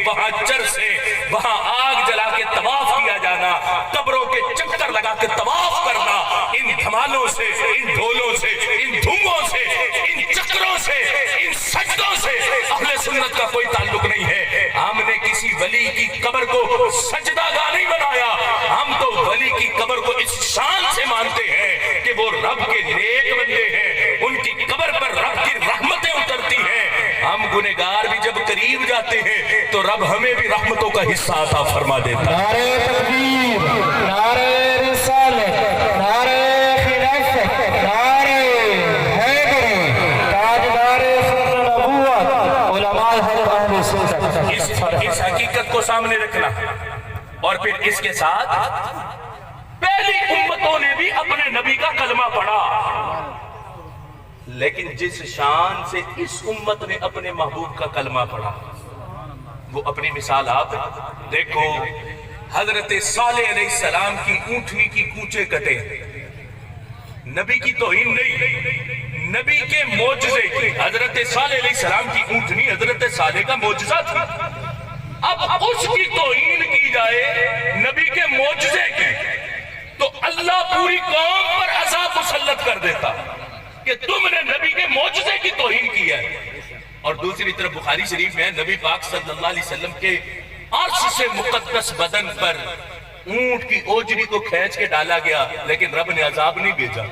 وہاں چرسے، وہاں آگ جلا کے طواف کیا جانا، قبروں کے چکر لگا کے طواف کرنا، ان دھمالوں سے، ان ڈھولوں سے، ان دھوموں سے، ان چکروں سے، ان سجدوں سے اہل سنت کا کوئی تعلق نہیں ہے۔ ہم نے کسی ولی کی قبر کو سجدہ گاہ نہیں بنایا، ہم تو ولی کی قبر کو اس شان سے مانتے ہیں کہ وہ رب کے نیک بندے ہیں، ان کی قبر پر رب کی رحمتیں اترتی ہیں۔ ہم گنہگار بھی جب قریب جاتے ہیں تو رب ہمیں بھی رحمتوں کا حصہ عطا فرما دیتا ہے۔ نعرہ تکبیر، نعرہ رسالت، نعرہ خلافت، نعرہ حیدری، تاجدار ختم نبوت، علماء حضرت اہل سنت۔ اس حقیقت کو سامنے رکھنا اور پھر اس کے ساتھ پہلی امتوں نے بھی اپنے نبی کا کلمہ پڑھا، لیکن جس شان سے اس امت نے اپنے محبوب کا کلمہ پڑھا وہ اپنی مثال آپ دیکھو۔ حضرت صالح علیہ السلام کی اونٹنی کی کوچے کٹے، نبی کی توہین نہیں، نبی کے معجزے کی۔ حضرت صالح علیہ السلام کی اونٹنی حضرت صالح کا معجزہ تھی، اب اس کی توہین کی جائے نبی کے معجزے کی تو اللہ پوری قوم پر عذاب مسلط کر دیتا کہ تم نے نبی کے معجزے کی توہین کی ہے۔ اور دوسری طرف بخاری شریف میں نبی پاک صلی اللہ علیہ وسلم کے عرش سے مقدس بدن پر اونٹ کی اوجری کو کھینچ کے ڈالا گیا، لیکن رب نے عذاب نہیں بھیجا۔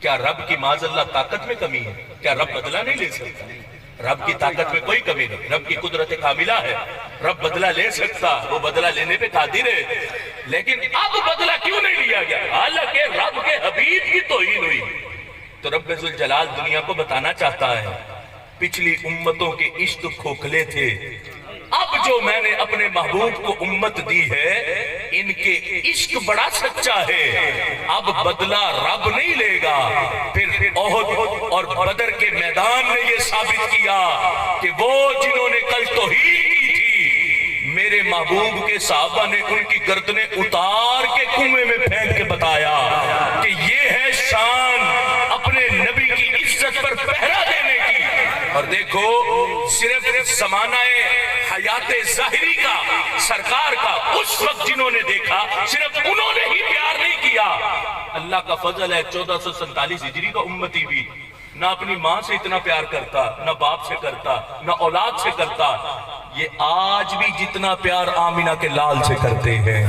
کیا رب کی معاذ اللہ طاقت میں کمی ہے؟ کیا رب بدلہ نہیں لے سکتا؟ رب کی طاقت میں کوئی کمی نہیں، رب کی قدرت کاملہ ہے، رب بدلہ لے سکتا، وہ بدلہ لینے پہ قادر ہے، لیکن اب بدلہ کیوں نہیں لیا گیا؟ حالانکہ رب کے حبیب کی توہین ہوئی۔ تو رب ذوالجلال دنیا کو بتانا چاہتا ہے پچھلی امتوں کے عشق کھوکھلے تھے، اب جو میں نے اپنے محبوب کو امت دی ہے ان کے عشق بڑا سچا ہے، اب بدلہ رب نہیں لے گا۔ پھر احد اور بدر کے میدان نے یہ ثابت کیا کہ وہ جنہوں نے کل توہین کی تھی میرے محبوب کے صحابہ نے ان کی گردنیں اتار کے کنویں میں پھینک کے بتایا کہ یہ ہے شان اپنے نبی کی عزت پر پہرا دینے کی۔ اور دیکھو صرف زمانہ حیات ظاہری کا سرکار کا اس وقت جنہوں نے دیکھا صرف انہوں نے ہی پیار نہیں کیا۔ اللہ کا فضل ہے 1447 ہجری کا امتی بھی نہ اپنی ماں سے اتنا پیار کرتا، نہ باپ سے کرتا، نہ اولاد سے کرتا، یہ آج بھی جتنا پیار آمینہ کے لال سے کرتے ہیں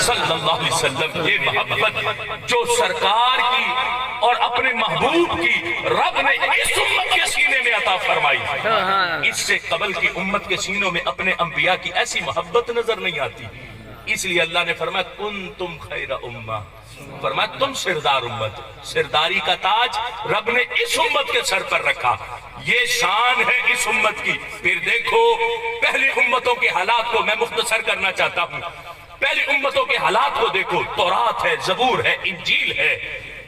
صلی اللہ علیہ وسلم۔ یہ محبت جو سرکار کی اور اپنے محبوب کی رب نے اس امت کے سینے میں عطا فرمائی، اس سے قبل کی امت کے سینوں میں اپنے انبیاء کی ایسی محبت نظر نہیں آتی۔ اس لیے اللہ نے فرمایا کنتم خیر امہ، فرمایا تم سردار امت، سرداری کا تاج رب نے اس امت کے سر پر رکھا، یہ شان ہے اس امت کی۔ پھر دیکھو پہلی امتوں کے حالات کو میں مختصر کرنا چاہتا ہوں۔ پہلی امتوں کے حالات کو دیکھو، تورات ہے، زبور ہے، انجیل ہے،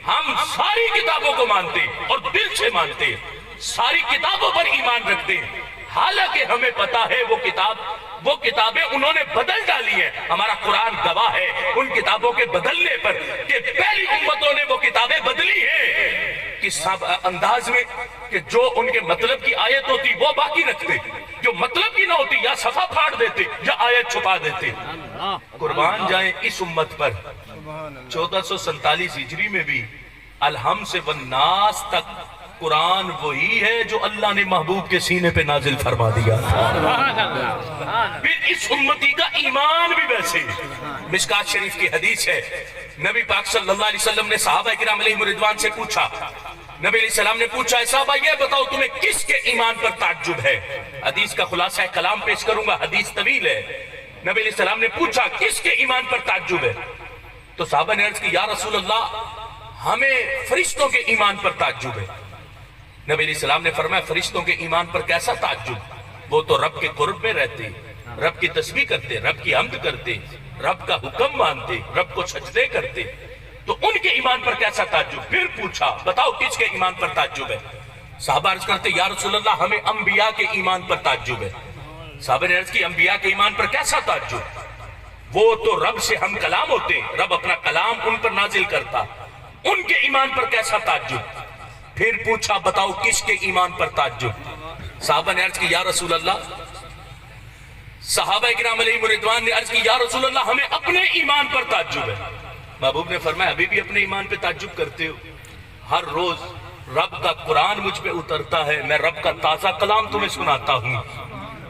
ہم ساری کتابوں کو مانتے ہیں اور دل سے مانتے ہیں، ساری کتابوں پر ایمان رکھتے ہیں، حالانکہ ہمیں پتا ہے وہ کتابیں انہوں نے بدل ڈالی ہیں۔ ہمارا قرآن گواہ ہے ان کتابوں کے بدلنے پر کہ پہلی امتوں نے وہ کتابیں بدلی ہیں کس انداز میں کہ جو ان کے مطلب کی آیت ہوتی وہ باقی رکھتے، جو مطلب کی نہ ہوتی یا صفحہ پھاڑ دیتے یا آیت چھپا دیتے۔ قربان جائیں اس امت پر 1447 ہجری میں بھی الحم سے والناس تک قرآن وہی ہے جو اللہ نے محبوب کے سینے پہ نازل فرما دیا۔ پھر اس امتی کا ایمان بھی ویسے، مشکات شریف کی حدیث ہے، نبی پاک صلی اللہ علیہ وسلم نے صحابہ کرام علیہ رضوان سے پوچھا، نبی علیہ السلام نے پوچھا اے صحابہ یہ بتاؤ تمہیں کس کے ایمان پر تعجب ہے؟ حدیث کا خلاصہ کلام پیش کروں گا، حدیث طویل ہے۔ نبی علیہ السلام نے پوچھا کس کے ایمان پر تعجب ہے؟ تو صحابہ نے عرض کی یا رسول اللہ ہمیں فرشتوں کے ایمان پر تعجب ہے۔ نبی علیہ السلام نے فرمایا فرشتوں کے ایمان پر کیسا تعجب؟ وہ تو رب کے قرب میں رہتے، رب کی تسبیح کرتے، رب کی حمد کرتے، رب کا حکم مانتے، رب کو سجدے کرتے، تو ان کے ایمان پر کیسا تعجب؟ پھر پوچھا بتاؤ کس کے ایمان پر تعجب ہے؟ صحابہ عرض کرتے یا رسول اللہ ہمیں انبیاء کے ایمان پر تعجب ہے۔ صحابہ نے عرض کی انبیاء کے ایمان پر کیسا تعجب؟ وہ تو رب سے ہم کلام ہوتے، رب اپنا کلام ان پر نازل کرتا، ان کے ایمان پر کیسا تعجب؟ پھر پوچھا بتاؤ کس کے ایمان پر تعجب؟ صحابہ نے عرض کی یا رسول اللہ صحابہ کرام علیہم رضوان نے عرض کی یا رسول اللہ ہمیں اپنے ایمان پر تعجب ہے. محبوب نے فرمایا ابھی بھی اپنے ایمان پہ تعجب کرتے ہو؟ ہر روز رب کا قرآن مجھ پہ اترتا ہے، میں رب کا تازہ کلام تمہیں سناتا ہوں.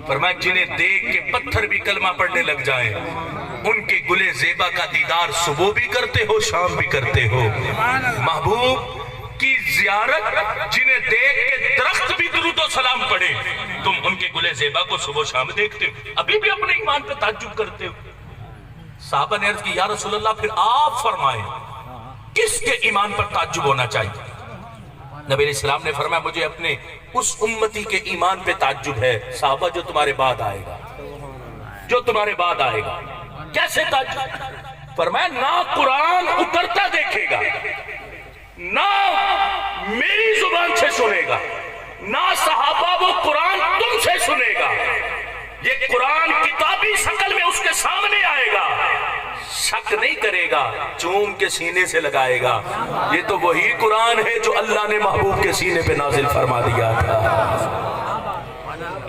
فرمایا جنہیں دیکھ کے پتھر بھی کلمہ پڑھنے لگ جائیں، ان کے گلے زیبا کا دیدار صبح بھی کرتے ہو شام بھی کرتے ہو. محبوب کی زیارت جنہیں دیکھ کے درخت بھی درود و سلام پڑھے، تم ان کے گلے زیبا کو صبح شام دیکھتے ہو، ابھی بھی اپنے ایمان پہ تعجب کرتے ہو. صحابہ نے عرض کی یا رسول اللہ پھر آپ فرمائیں کس کے ایمان پر تعجب ہونا چاہیے؟ نبی علیہ السلام نے فرمایا مجھے اپنے اس امتی کے ایمان پہ تعجب ہے صحابہ جو تمہارے بعد آئے گا، جو تمہارے بعد آئے گا. کیسے تعجب؟ فرمایا نہ قرآن اترتا دیکھے گا، نہ میری زبان سے سنے گا، نہ صحابہ وہ قرآن تم سے سنے گا. یہ قرآن کتابی شکل میں اس کے سامنے آئے گا، شک نہیں کرے گا، چوم کے سینے سے لگائے گا یہ تو وہی قرآن ہے جو اللہ نے محبوب کے سینے پہ نازل فرما دیا تھا.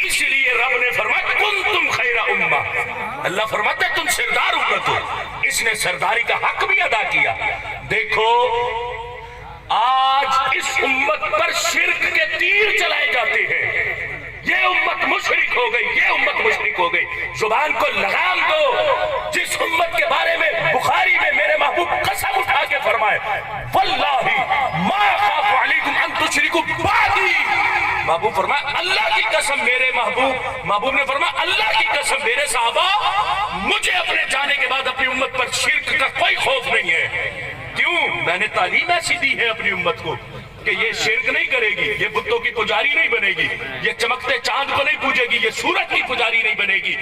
اس لیے رب نے فرمایا کنتم خیر امہ، اللہ فرماتا ہے تم سردار امت ہو. اس نے سرداری کا حق بھی ادا کیا. دیکھو آج اس امت پر شرک کے تیر چلائے جاتے ہیں، یہ امت مشرک ہو گئی، یہ امت مشرک ہو گئی. زبان کو لگام دو. جس امت کے بارے میں بخاری میں میرے محبوب قسم اٹھا کے فرمائے واللہ ما خاف علیکم ان تشرکوا بعدی، محبوب فرمایا اللہ کی قسم میرے محبوب نے فرمایا اللہ کی قسم میرے صحابہ مجھے اپنے جانے کے بعد اپنی امت پر شرک کا کوئی خوف نہیں ہے. کیوں؟ میں نے تعلیم ایسی دی ہے اپنی امت کو کہ یہ شرک نہیں کرے گی، یہ بتوں کی پجاری نہیں بنے گی، یہ چمکتے چاند کو نہیں پوجے گی، یہ سورج کی پجاری نہیں بنے گی.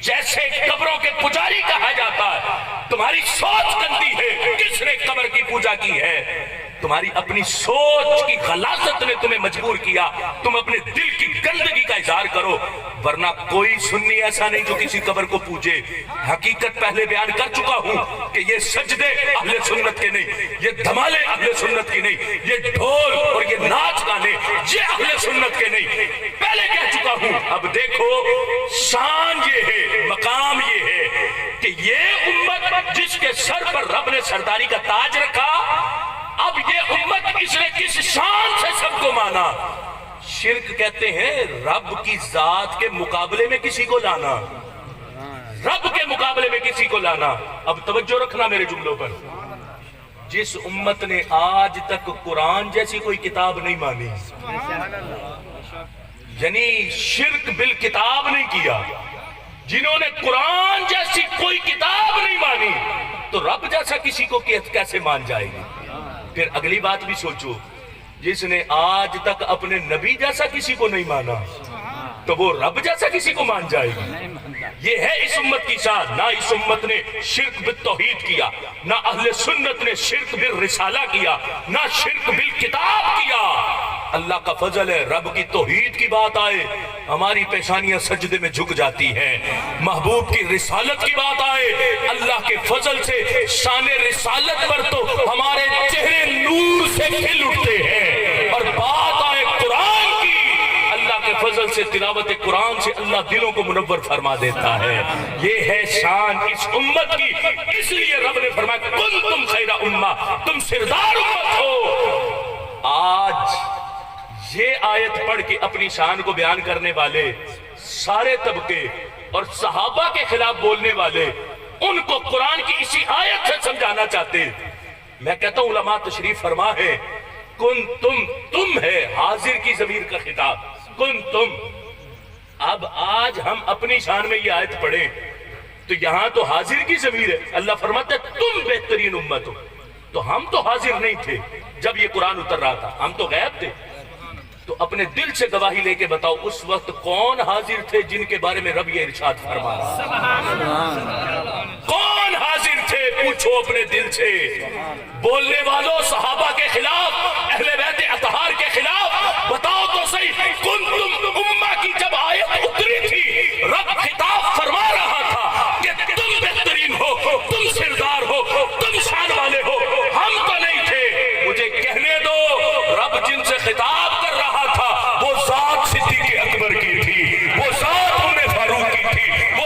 جیسے قبروں کے پجاری کہا جاتا ہے، تمہاری سوچ گندی ہے، کس نے قبر کی پوجا کی ہے؟ تمہاری اپنی سوچ کی غلاظت نے تمہیں مجبور کیا تم اپنے دل کی گندگی کا اظہار کرو، ورنہ کوئی سنی ایسا نہیں جو کسی قبر کو پوجے. حقیقت پہلے بیان کر چکا ہوں کہ یہ سجدے اہل سنت کے نہیں، یہ دھمالے اہل سنت کی نہیں، یہ ڈھول اور یہ ناچ گانے یہ اہل سنت کے نہیں، پہلے کہہ چکا ہوں. اب دیکھو شان یہ ہے، مقام یہ ہے کہ یہ امت جس کے سر پر رب نے سرداری کا تاج رکھا، اب یہ امت اس نے کس شان سے سب کو مانا. شرک کہتے ہیں رب کی ذات کے مقابلے میں کسی کو لانا، رب کے مقابلے میں کسی کو لانا. اب توجہ رکھنا میرے جملوں پر. جس امت نے آج تک قرآن جیسی کوئی کتاب نہیں مانی، یعنی شرک بالکتاب نہیں کیا، جنہوں نے قرآن جیسی کوئی کتاب نہیں مانی، تو رب جیسا کسی کو کیسے مان جائے گی؟ پھر اگلی بات بھی سوچو، جس نے آج تک اپنے نبی جیسا کسی کو نہیں مانا تو وہ رب جیسا کسی کو مان جائے گی؟ یہ ہے اس امت کی شان. نہ اس امت نے شرک بالتوحید کیا، نہ اہل سنت نے شرک بالرسالہ کیا، نہ شرک بالکتاب کیا. اللہ کا فضل ہے، رب کی توحید کی بات آئے ہماری پیشانیاں سجدے میں جھک جاتی ہیں. محبوب کی رسالت کی بات آئے اللہ کے فضل سے شان رسالت پر تو ہمارے چہرے نور سے کھل اٹھتے ہیں. اور بات آئے قرآن کی، اللہ کے فضل سے تلاوت قرآن سے اللہ دلوں کو منور فرما دیتا ہے. یہ ہے شان اس امت کی. اس لیے رب نے فرمایا کنتم خیر امہ، تم سردار امت ہو. آج یہ آیت پڑھ کے اپنی شان کو بیان کرنے والے سارے طبقے اور صحابہ کے خلاف بولنے والے ان کو قرآن کی اسی آیت سے سمجھانا چاہتے ہیں. میں کہتا ہوں علماء تشریف فرما ہے تم ہے حاضر کی ضمیر کا خطاب، تم. اب آج ہم اپنی شان میں یہ آیت پڑھیں تو یہاں تو حاضر کی ضمیر ہے. اللہ فرماتا ہے تم بہترین امت ہو. تو ہم تو حاضر نہیں تھے جب یہ قرآن اتر رہا تھا، ہم تو غائب تھے. تو اپنے دل سے گواہی لے کے بتاؤ اس وقت کون حاضر تھے جن کے بارے میں رب یہ ارشاد فرما رہا؟ کون حاضر تھے؟ پوچھو اپنے دل سے. بولنے والوں صحابہ کے خلاف، اہل بیت اطہار کے خلاف بتاؤ تو صحیح، کنتم امہ کی جب آیت اتری تھی رب خطاب فرما رہا تھا کہ تم بہترین ہو، تم سردار ہو، تم شان والے ہو. ہم تو نہیں تھے. مجھے کہنے دو رب جن سے خطاب کر رہا تھا وہ ذات صدیق اکبر کی تھی، وہ ذات عمر فاروق کی تھی، وہ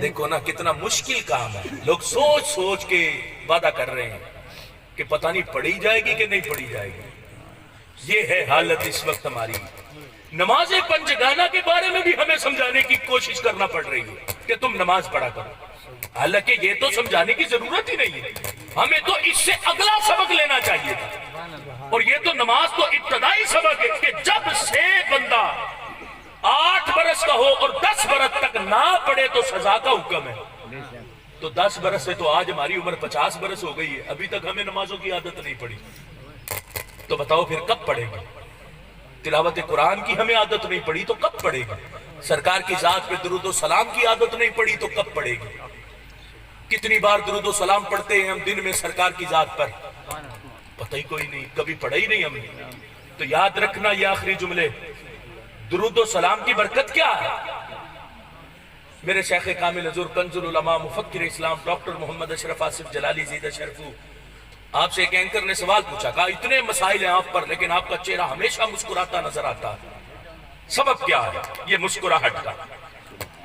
دیکھو نا کتنا مشکل کام ہے. لوگ سوچ سوچ کے وعدہ کر رہے ہیں کہ پتہ نہیں پڑھی جائے گی کہ نہیں پڑھی جائے گی. یہ ہے حالت اس وقت ہماری. نماز پنجگانہ کے بارے میں بھی ہمیں سمجھانے کی کوشش کرنا پڑ رہی ہے کہ تم نماز پڑھا کرو. حالانکہ یہ تو سمجھانے کی ضرورت ہی نہیں ہے, ہمیں تو اس سے اگلا سبق لینا چاہیے تھا. اور یہ تو نماز تو ابتدائی سبق ہے کہ جب سے بندہ 8 برس کا ہو اور 10 برس تک نہ پڑھے تو سزا کا حکم ہے. تو 10 برس سے تو آج ہماری عمر 50 برس ہو گئی ہے, ابھی تک ہمیں نمازوں کی عادت نہیں پڑی. تو بتاؤ پھر کب پڑھیں گے؟ تلاوت قرآن کی ہمیں عادت نہیں پڑی تو کب پڑھے گی؟ سرکار کی ذات پہ درود و سلام کی عادت نہیں پڑی تو کب پڑھے گی؟ کتنی بار درود و سلام پڑھتے ہیں ہم دن میں سرکار کی ذات پر؟ پتہ ہی کوئی نہیں, کبھی پڑھا ہی نہیں ہم نے. تو یاد رکھنا یہ آخری جملے, درود و سلام کی برکت کیا ہے؟ میرے شیخ کامل حضور کنز العلماء مفکر اسلام ڈاکٹر محمد اشرف آصف جلالی زیدہ شرفو, آپ سے ایک اینکر نے سوال پوچھا, کہا اتنے مسائل ہیں آپ پر لیکن آپ کا چہرہ ہمیشہ مسکراتا نظر آتا ہے, سبب کیا ہے یہ مسکراہٹ کا؟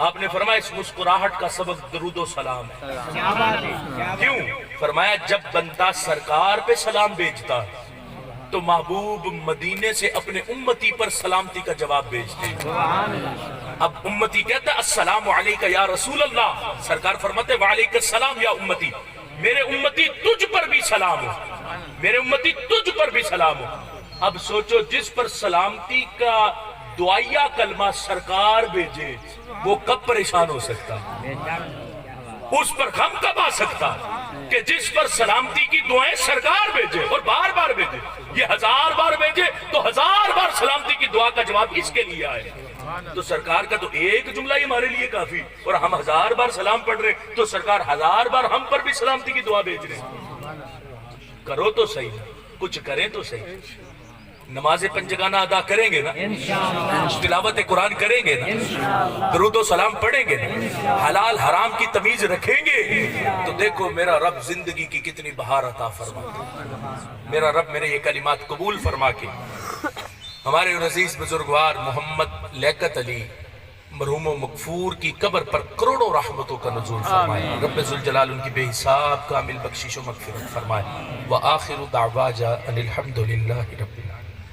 آپ نے فرمایا اس مسکراہٹ کا سبب درود و سلام ہے. کیوں؟ فرمایا جب بندہ سرکار پہ سلام بھیجتا ہے تو محبوب مدینے سے اپنے امتی پر سلامتی کا جواب بھیجتے ہیں. اب امتی کہتا ہے السلام علیکہ یا رسول اللہ, سرکار فرماتے وعلیکہ السلام یا امتی, میرے امتی تجھ پر بھی سلام ہو, میرے امتی تجھ پر بھی سلام ہو. اب سوچو جس پر سلامتی کا دعائیہ کلمہ سرکار بھیجے وہ کب پریشان ہو سکتا, اس پر غم کب آ سکتا کہ جس پر سلامتی کی دعائیں سرکار بھیجے اور بار بار بھیجے. یہ 1000 بار بھیجے تو 1000 بار سلامتی کی دعا کا جواب اس کے لیے آئے. تو سرکار کا تو ایک جملہ ہی ہمارے لیے کافی, اور ہم 1000 بار سلام پڑھ رہے تو سرکار 1000 بار ہم پر بھی سلامتی کی دعا بھیج رہے. کرو تو صحیح, کچھ کریں تو صحیح. نماز پنجگانہ ادا کریں گے نا, تلاوت قرآن کریں گے نا, درود و سلام پڑھیں گے نا, حلال حرام کی تمیز رکھیں گے, تو دیکھو میرا رب زندگی کی کتنی بہار عطا فرماتا. میرا رب میرے یہ کلمات قبول فرما کے ہمارے عزیز بزرگوار محمد لیاقت علی مرحوم و مغفور کی قبر پر کروڑوں رحمتوں کا نزول فرمائے. رب ذوالجلال ان کی بے حساب کامل بخشش و مغفرت فرمائے. وآخر دعوانا ان الحمدللہ رب